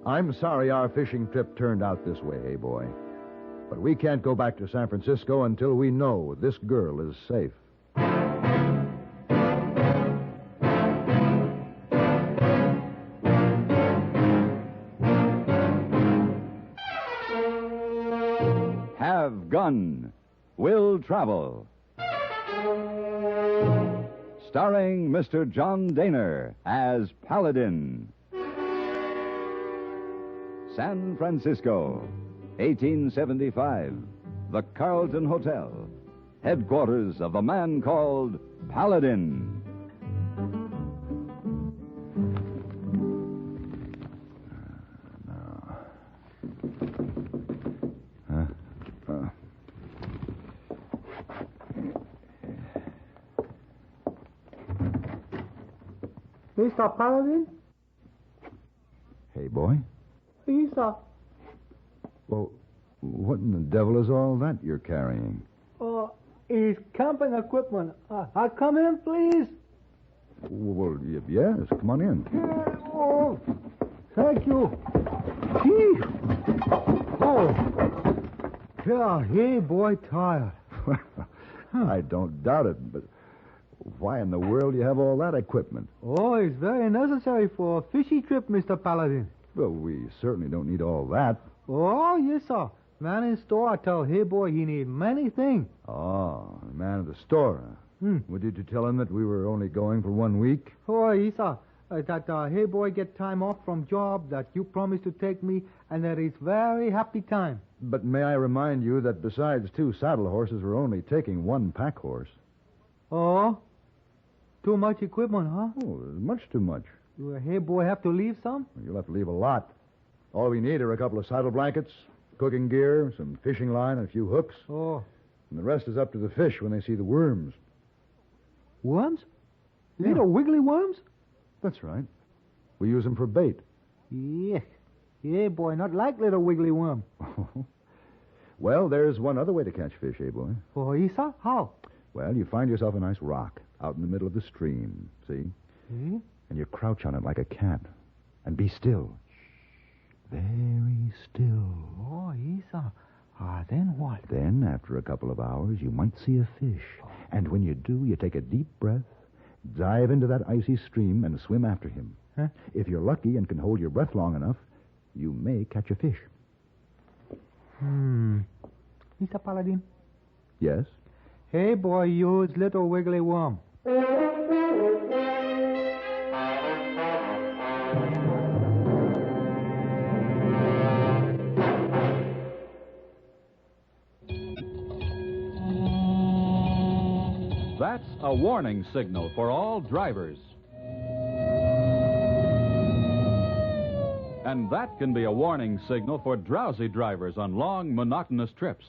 I'm sorry our fishing trip turned out this way, hey, boy. But we can't go back to San Francisco until we know this girl is safe. Have Gun. Will Travel. Starring Mr. John Dehner as Paladin. San Francisco, 1875. The Carlton Hotel. Headquarters of the man called Paladin. Mr. Paladin? Hey, boy. Yes, sir. Well, what in the devil is all that you're carrying? It's camping equipment. I come in, please? Well, yes, come on in. Oh, thank you. Gee. Oh. Yeah, hey, boy, tired. I don't doubt it, but why in the world do you have all that equipment? Oh, it's very necessary for a fishy trip, Mr. Paladin. Well, we certainly don't need all that. Oh, yes, sir. Man in store, I tell hey boy he need many things. Oh, the man at the store. Well, did you tell him that we were only going for 1 week? Oh, yes, sir. That hey boy get time off from job, that you promised to take me, and that is very happy time. But may I remind you that besides 2 saddle horses, we're only taking 1 pack horse. Oh? Too much equipment, huh? Oh, much too much. Do hey boy have to leave some? You'll have to leave a lot. All we need are a couple of saddle blankets, cooking gear, some fishing line, and a few hooks. Oh. And the rest is up to the fish when they see the worms. Worms? Yeah. Little wiggly worms? That's right. We use them for bait. Yeah. Yeah, boy, not like little wiggly worm. Well, there's one other way to catch fish, eh, boy? Oh, Isa? How? Well, you find yourself a nice rock out in the middle of the stream, see? Hmm? And you crouch on it like a cat. And be still. Shh. Very still. Oh, Isa. Then what? Then, after a couple of hours, you might see a fish. Oh. And when you do, you take a deep breath, dive into that icy stream, and swim after him. Huh? If you're lucky and can hold your breath long enough, you may catch a fish. Mr. Paladin? Yes? Hey, boy, use little wiggly worm. That's a warning signal for all drivers. And that can be a warning signal for drowsy drivers on long, monotonous trips.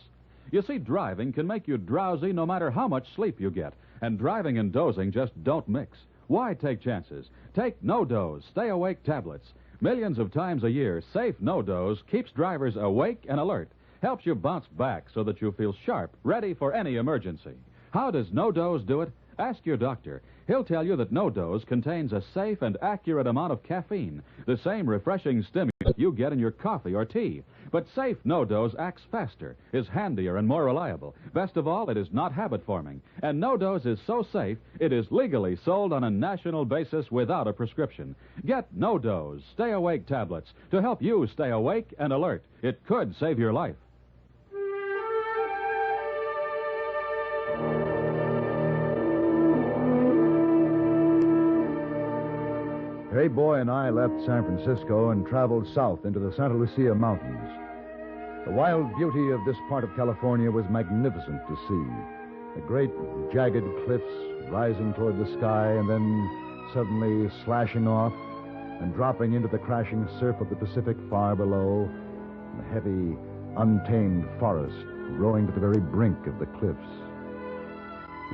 You see, driving can make you drowsy no matter how much sleep you get, and driving and dozing just don't mix. Why take chances? Take no-doze, stay-awake tablets. Millions of times a year, safe no-doze keeps drivers awake and alert, helps you bounce back so that you feel sharp, ready for any emergency. How does no-doze do it? Ask your doctor. He'll tell you that no-doze contains a safe and accurate amount of caffeine, the same refreshing stimulant you get in your coffee or tea. But safe no-doze acts faster, is handier, and more reliable. Best of all, it is not habit-forming. And no-doze is so safe, it is legally sold on a national basis without a prescription. Get no-doze, stay-awake tablets to help you stay awake and alert. It could save your life. Hey Boy and I left San Francisco and traveled south into the Santa Lucia Mountains. The wild beauty of this part of California was magnificent to see. The great jagged cliffs rising toward the sky and then suddenly slashing off and dropping into the crashing surf of the Pacific far below. And the heavy, untamed forest growing to the very brink of the cliffs.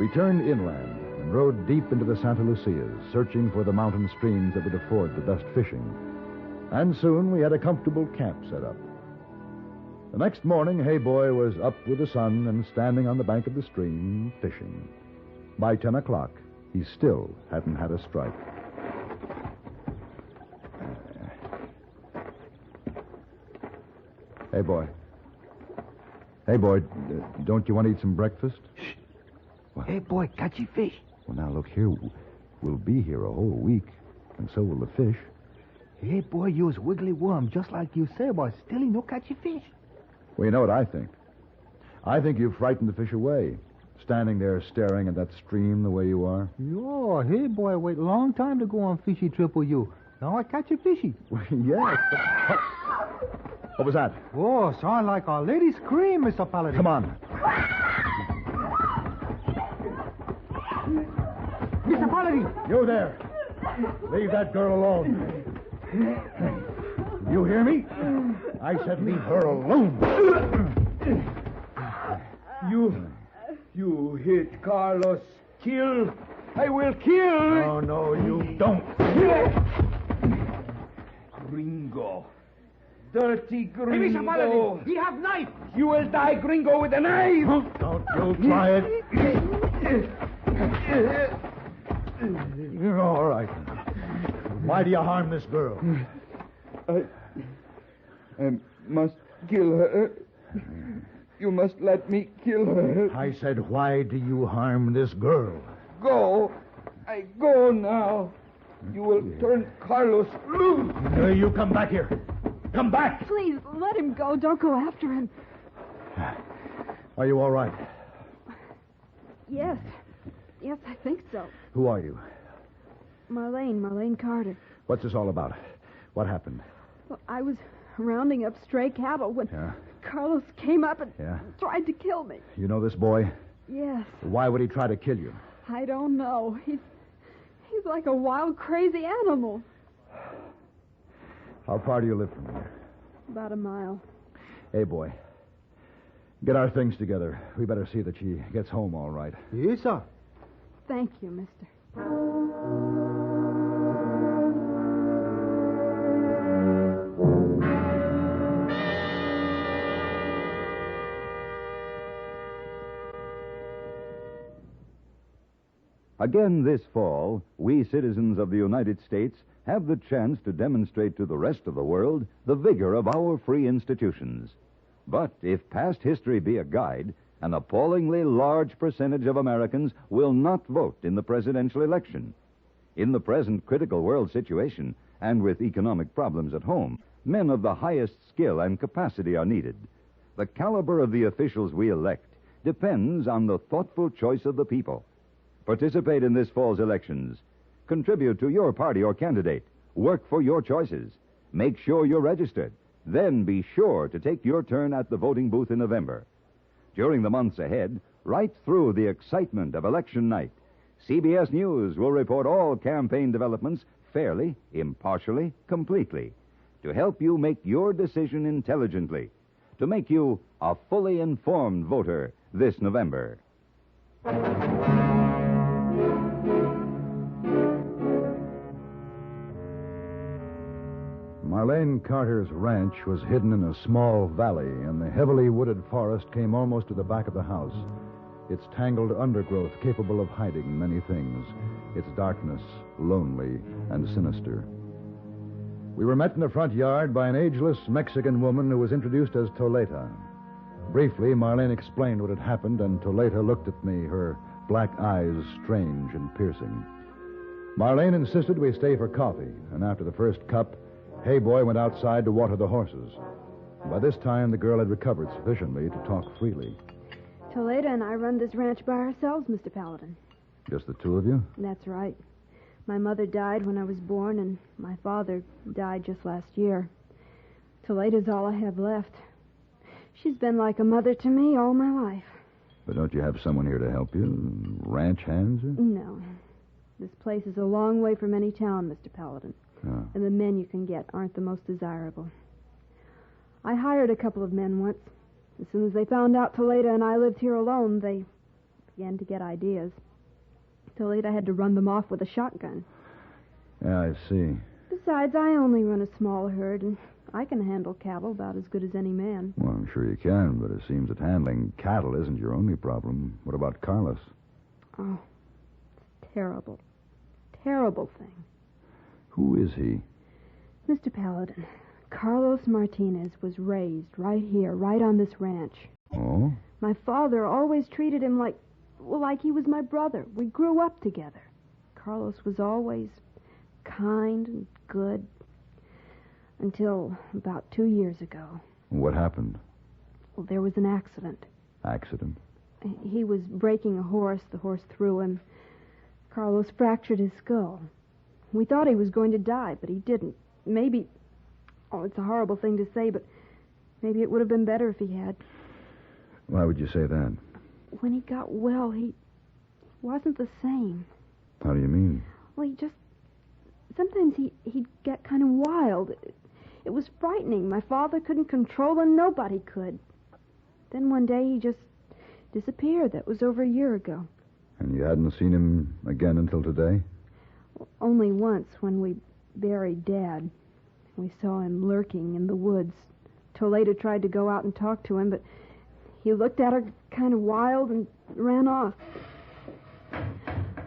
We turned inland and rode deep into the Santa Lucias, searching for the mountain streams that would afford the best fishing. And soon we had a comfortable camp set up. The next morning, Hey Boy was up with the sun and standing on the bank of the stream, fishing. By 10 o'clock, he still hadn't had a strike. Hey, boy. Hey, boy, don't you want to eat some breakfast? Shh. What? Hey, boy, catch your fish. Well, now, look here. We'll be here a whole week, and so will the fish. Hey, boy, you was wiggly worm, just like you say, but still you no catch your fish. Well, you know what I think? I think you frightened the fish away, standing there staring at that stream the way you are. Yo, hey, boy, wait a long time to go on fishy trip with you. Now I catch a fishy. Well, yes. What was that? Oh, sound like a lady scream, Mr. Paladin. Come on. Mr. Paladin! You there. Leave that girl alone. You hear me? I said leave her alone. You hit Carlos. Kill. I will kill. No, you don't. Gringo. Dirty Gringo. Hey, Mr. Paladin, we have knife. You will die, Gringo, with a knife. Don't you try it. You're all right. Why do you harm this girl? I must kill her. You must let me kill her. I said, why do you harm this girl? Go. I go now. You will turn Carlos loose. You come back here. Come back. Please, let him go. Don't go after him. Are you all right? Yes. Yes, I think so. Who are you? Marlene Carter. What's this all about? What happened? Well, I was rounding up stray cattle when Yeah? Carlos came up and Yeah? tried to kill me. You know this boy? Yes. Why would he try to kill you? I don't know. He's like a wild, crazy animal. How far do you live from here? About a mile. Hey, boy. Get our things together. We better see that she gets home all right. Yes, sir. Thank you, mister. Again this fall, we citizens of the United States have the chance to demonstrate to the rest of the world the vigor of our free institutions. But if past history be a guide, an appallingly large percentage of Americans will not vote in the presidential election. In the present critical world situation, and with economic problems at home, men of the highest skill and capacity are needed. The caliber of the officials we elect depends on the thoughtful choice of the people. Participate in this fall's elections. Contribute to your party or candidate. Work for your choices. Make sure you're registered. Then be sure to take your turn at the voting booth in November. During the months ahead, right through the excitement of election night, CBS News will report all campaign developments fairly, impartially, completely, to help you make your decision intelligently, to make you a fully informed voter this November. Marlene Carter's ranch was hidden in a small valley, and the heavily wooded forest came almost to the back of the house. Its tangled undergrowth capable of hiding many things. Its darkness lonely and sinister. We were met in the front yard by an ageless Mexican woman who was introduced as Toleta. Briefly, Marlene explained what had happened, and Toleta looked at me, her black eyes strange and piercing. Marlene insisted we stay for coffee, and after the first cup, Hey Boy went outside to water the horses. By this time, the girl had recovered sufficiently to talk freely. Toledo and I run this ranch by ourselves, Mr. Paladin. Just the two of you? That's right. My mother died when I was born, and my father died just last year. Toledo's all I have left. She's been like a mother to me all my life. But don't you have someone here to help you? Ranch hands? Or? No. This place is a long way from any town, Mr. Paladin. Oh. And the men you can get aren't the most desirable. I hired a couple of men once. As soon as they found out Toledo and I lived here alone, they began to get ideas. Toledo had to run them off with a shotgun. Yeah, I see. Besides, I only run a small herd, and I can handle cattle about as good as any man. Well, I'm sure you can, but it seems that handling cattle isn't your only problem. What about Carlos? Oh, it's terrible. Terrible thing. Who is he? Mr. Paladin, Carlos Martinez was raised right here, right on this ranch. Oh? My father always treated him like he was my brother. We grew up together. Carlos was always kind and good until about 2 years ago. What happened? Well, there was an accident. Accident? He was breaking a horse. The horse threw him. Carlos fractured his skull. We thought he was going to die, but he didn't. Maybe... Oh, it's a horrible thing to say, but maybe it would have been better if he had. Why would you say that? When he got well, he wasn't the same. How do you mean? Well, he just... Sometimes he'd get kind of wild. It was frightening. My father couldn't control him. Nobody could. Then one day he just disappeared. That was over a year ago. And you hadn't seen him again until today? Well, only once when we buried Dad. We saw him lurking in the woods. Toledo tried to go out and talk to him, but he looked at her kind of wild and ran off.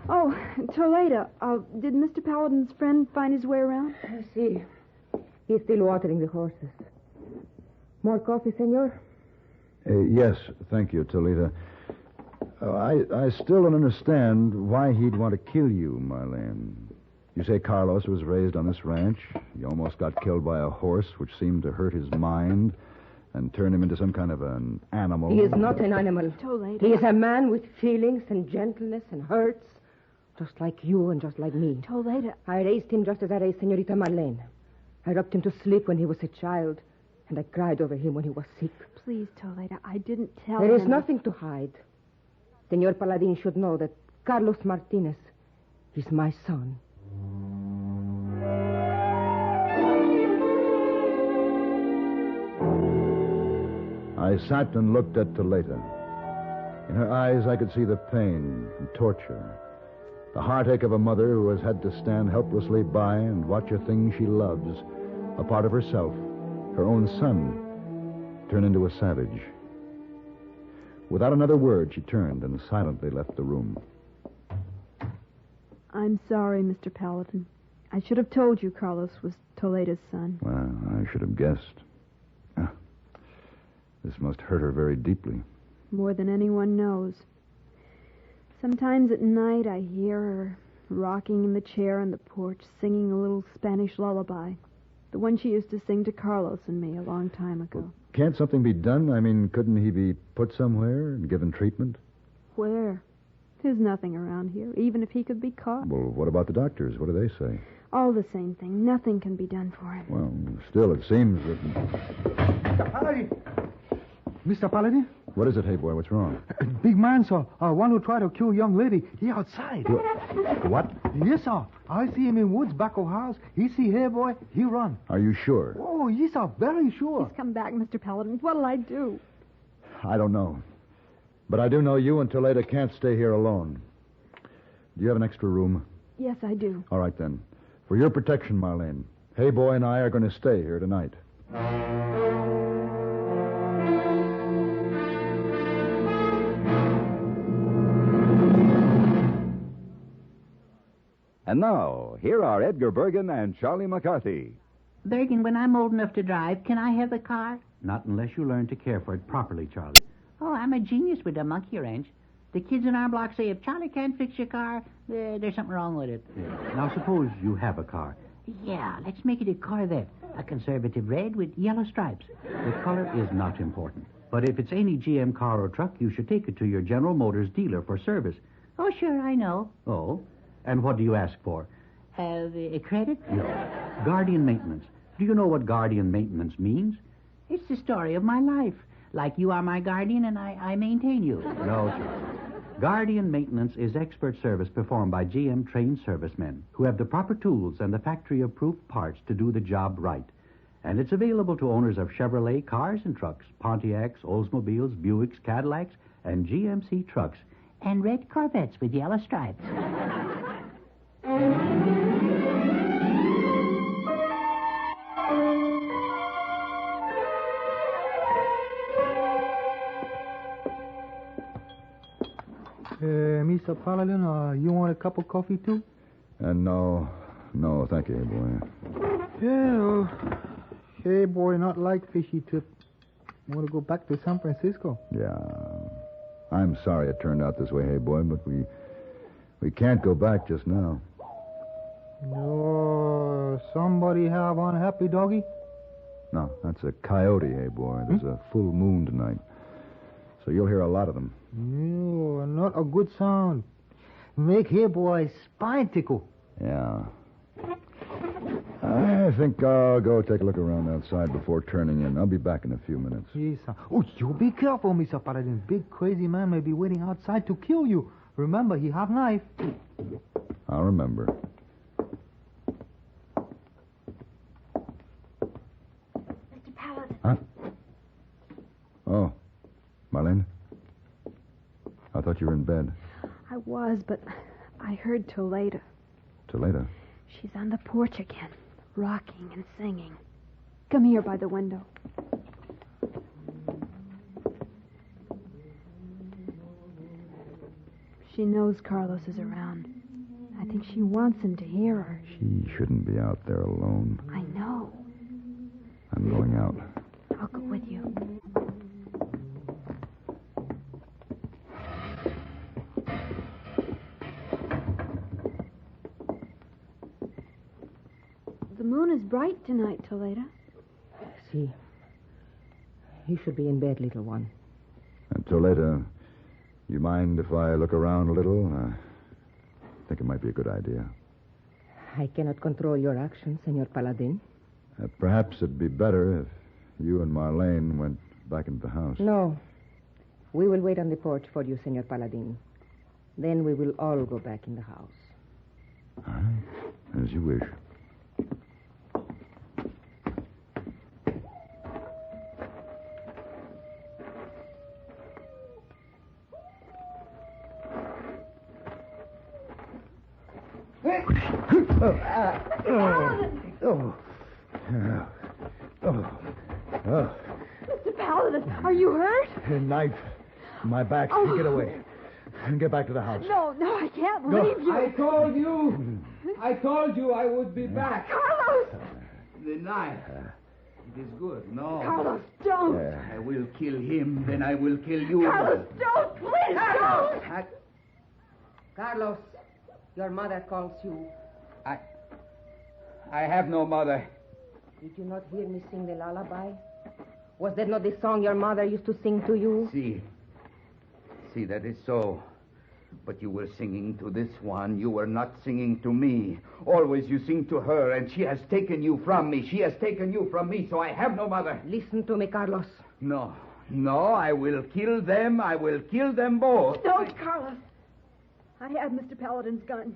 Oh, Toledo, did Mr. Paladin's friend find his way around? See. He's still watering the horses. More coffee, senor? Yes, thank you, Toledo. I still don't understand why he'd want to kill you, Marlene. You say Carlos was raised on this ranch. He almost got killed by a horse, which seemed to hurt his mind and turn him into some kind of an animal. He is not an animal. Toledo. He is a man with feelings and gentleness and hurts, just like you and just like me. Toledo. I raised him just as I raised Senorita Marlene. I rocked him to sleep when he was a child, and I cried over him when he was sick. Please, Toledo, I didn't tell him. There is nothing to hide. Senor Paladin should know that Carlos Martinez is my son. I sat and looked at Toledo. In her eyes, I could see the pain and torture, the heartache of a mother who has had to stand helplessly by and watch a thing she loves, a part of herself, her own son, turn into a savage. Without another word, she turned and silently left the room. I'm sorry, Mr. Paladin. I should have told you Carlos was Toledo's son. Well, I should have guessed. This must hurt her very deeply. More than anyone knows. Sometimes at night I hear her rocking in the chair on the porch, singing a little Spanish lullaby. The one she used to sing to Carlos and me a long time ago. Well, can't something be done? I mean, couldn't he be put somewhere and given treatment? Where? There's nothing around here, even if he could be caught. Well, what about the doctors? What do they say? All the same thing. Nothing can be done for him. Well, still, it seems that... Mr. Paladin! Mr. Paladin? What is it, hey boy? What's wrong? Big man, sir. One who tried to kill young lady. He outside. What? Yes, sir. I see him in woods back of house. He see hey boy. He run. Are you sure? Oh, yes, sir. Very sure. He's come back, Mr. Paladin. What'll I do? I don't know. But I do know you and Toledo can't stay here alone. Do you have an extra room? Yes, I do. All right, then. For your protection, Marlene, Hey Boy and I are going to stay here tonight. And now, here are Edgar Bergen and Charlie McCarthy. Bergen, when I'm old enough to drive, can I have the car? Not unless you learn to care for it properly, Charlie. Oh, I'm a genius with the monkey wrench. The kids in our block say if Charlie can't fix your car, there's something wrong with it. Yeah. Now, suppose you have a car. Yeah, let's make it a Corvette. A conservative red with yellow stripes. The color is not important. But if it's any GM car or truck, you should take it to your General Motors dealer for service. Oh, sure, I know. Oh? And what do you ask for? A credit? No. Guardian maintenance. Do you know what guardian maintenance means? It's the story of my life. Like you are my guardian and I maintain you. No, Charlie. Guardian maintenance is expert service performed by GM trained servicemen who have the proper tools and the factory-approved parts to do the job right. And it's available to owners of Chevrolet cars and trucks, Pontiacs, Oldsmobiles, Buicks, Cadillacs, and GMC trucks. And red Corvettes with yellow stripes. Mr. Paladin, you want a cup of coffee, too? No, thank you, boy. Yeah, Hey, boy, not like fishy trip. Want to go back to San Francisco? Yeah. I'm sorry it turned out this way, hey, boy, but we can't go back just now. No, somebody have unhappy doggy? No, that's a coyote, hey, boy. There's a full moon tonight. So you'll hear a lot of them. No, not a good sound. Make here, boy, spine tickle. Yeah. I think I'll go take a look around outside before turning in. I'll be back in a few minutes. Yes, sir. Oh, you be careful, Mr. Paladin. Big crazy man may be waiting outside to kill you. Remember, he have knife. I'll remember. Mr. Paladin. Huh? Oh, Marlene? I thought you were in bed. I was, but I heard Toledo. Toledo? She's on the porch again, rocking and singing. Come here by the window. She knows Carlos is around. I think she wants him to hear her. She shouldn't be out there alone. I know. I'm going out. I'll go with you. The moon is bright tonight, Toledo. See. You should be in bed, little one. And Toledo, you mind if I look around a little? I think it might be a good idea. I cannot control your actions, Senor Paladin. Perhaps it'd be better if you and Marlene went back into the house. No. We will wait on the porch for you, Senor Paladin. Then we will all go back in the house. All right. As you wish. Mr. Paladin, are you hurt? A knife in my back. Oh. Get away. And get back to the house. No, I can't leave you. I told you I would be back. Carlos! The knife. It is good. No. Carlos, don't. I will kill him, then I will kill you. Carlos, don't. Please don't. Carlos, your mother calls you. I have no mother. Did you not hear me sing the lullaby? Was that not the song your mother used to sing to you? See, that is so. But you were singing to this one. You were not singing to me. Always you sing to her, and she has taken you from me. She has taken you from me, so I have no mother. Listen to me, Carlos. No, I will kill them. I will kill them both. Don't, Carlos. I have Mr. Paladin's gun.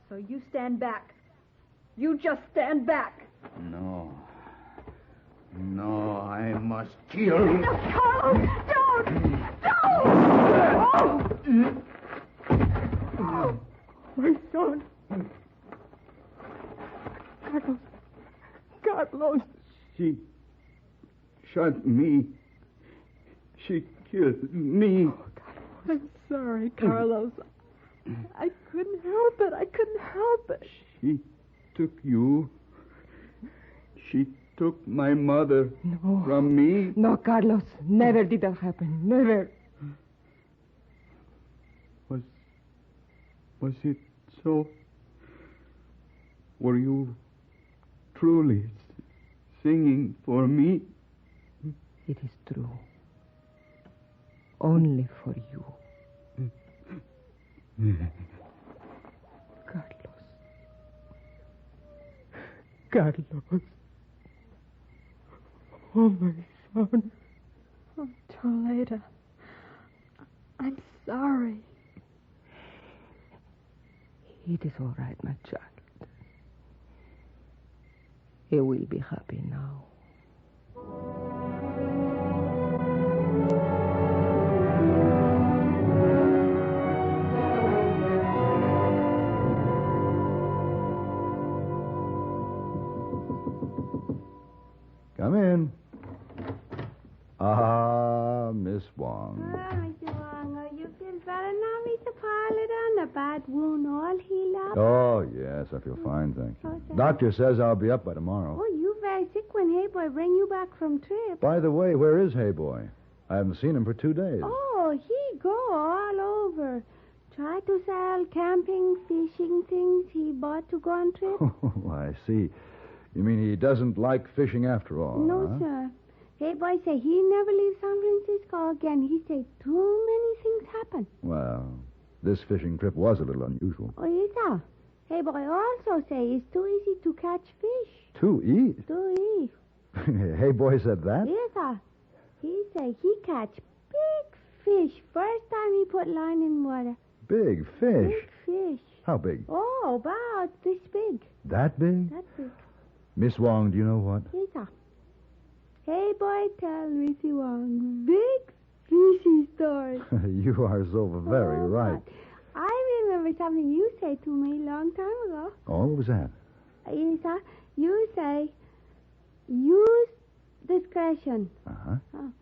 So you stand back. You just stand back. No, I must kill. No, Carlos, don't! Oh, my son. Carlos. She shot me. She killed me. I'm sorry, Carlos. I couldn't help it. She took you. She took my mother from me. No, Carlos. Never did that happen. Never. Was it so? Were you truly singing for me? It is true. Only for you. Carlos. Oh, my son. Oh, Toledo. I'm sorry. It is all right, my child. You will be happy now. Come in. Miss Wong. Mr. Wong, you feel better now, Mr. Paladin? The bad wound all healed up? Oh, yes, I feel fine, thank you. Okay. Doctor says I'll be up by tomorrow. Oh, you very sick when Hey Boy bring you back from trip. By the way, where is Hey Boy? I haven't seen him for 2 days. Oh, he go all over. Try to sell camping, fishing things he bought to go on trip. Oh, I see. You mean he doesn't like fishing after all? No, huh? sir. Hey Boy say he never leave San Francisco again. He say too many things happen. Well, this fishing trip was a little unusual. Oh, yes, sir. Hey Boy also say it's too easy to catch fish. Too easy? Too easy. Hey Boy said that? Yes, sir. He say he catch big fish first time he put line in water. Big fish? Big fish. How big? Oh, about this big. That big? That big. Miss Wong, do you know what? Yes, sir. Hey, boy, tell Missy Wong big fishy story. You are so very right. God. I remember something you said to me a long time ago. Oh, what was that? Yes, sir. You say, use discretion. Uh-huh. Oh.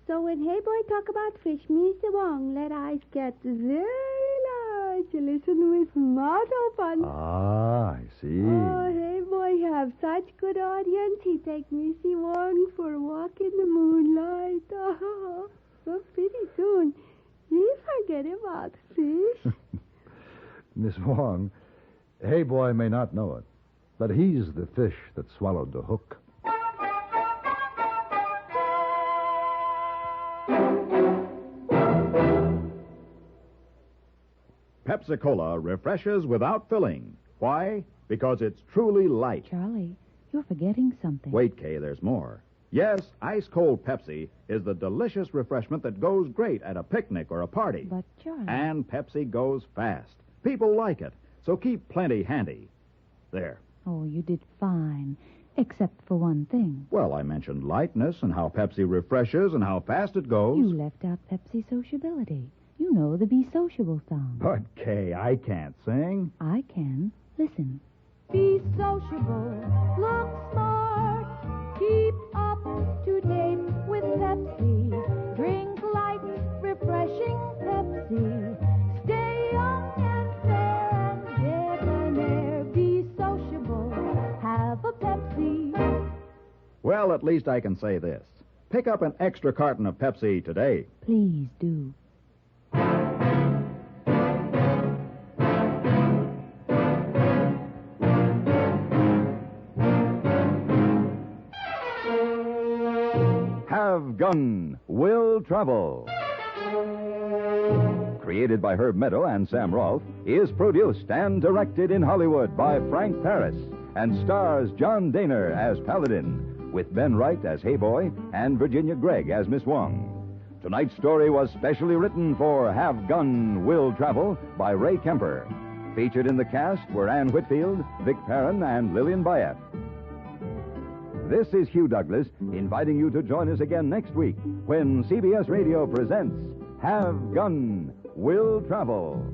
So when Hey Boy talk about fish, Mr. Wong let eyes get very large. Listen with mouth open. Ah, I see. Oh, Hey Boy have such good audience. He take Missy Wong for a walk in the moonlight. Oh, so pretty soon he forget about fish. Miss Wong, Hey Boy may not know it, but he's the fish that swallowed the hook. Pepsi-Cola refreshes without filling. Why? Because it's truly light. Charlie, you're forgetting something. Wait, Kay, there's more. Yes, ice-cold Pepsi is the delicious refreshment that goes great at a picnic or a party. But, Charlie... And Pepsi goes fast. People like it, so keep plenty handy. There. Oh, you did fine, except for one thing. Well, I mentioned lightness and how Pepsi refreshes and how fast it goes. You left out Pepsi sociability. You know the Be Sociable song. But, Kay, I can't sing. I can. Listen. Be sociable, look smart, keep up to date with Pepsi. Drink light, refreshing Pepsi. Stay young and fair and debonair. Be sociable, have a Pepsi. Well, at least I can say this. Pick up an extra carton of Pepsi today. Please do. Have Gun, Will Travel. Created by Herb Meadow and Sam Rolfe, is produced and directed in Hollywood by Frank Paris and stars John Dehner as Paladin, with Ben Wright as Hey Boy and Virginia Gregg as Miss Wong. Tonight's story was specially written for Have Gun, Will Travel by Ray Kemper. Featured in the cast were Ann Whitfield, Vic Perrin, and Lillian Bayette. This is Hugh Douglas inviting you to join us again next week when CBS Radio presents Have Gun, Will Travel.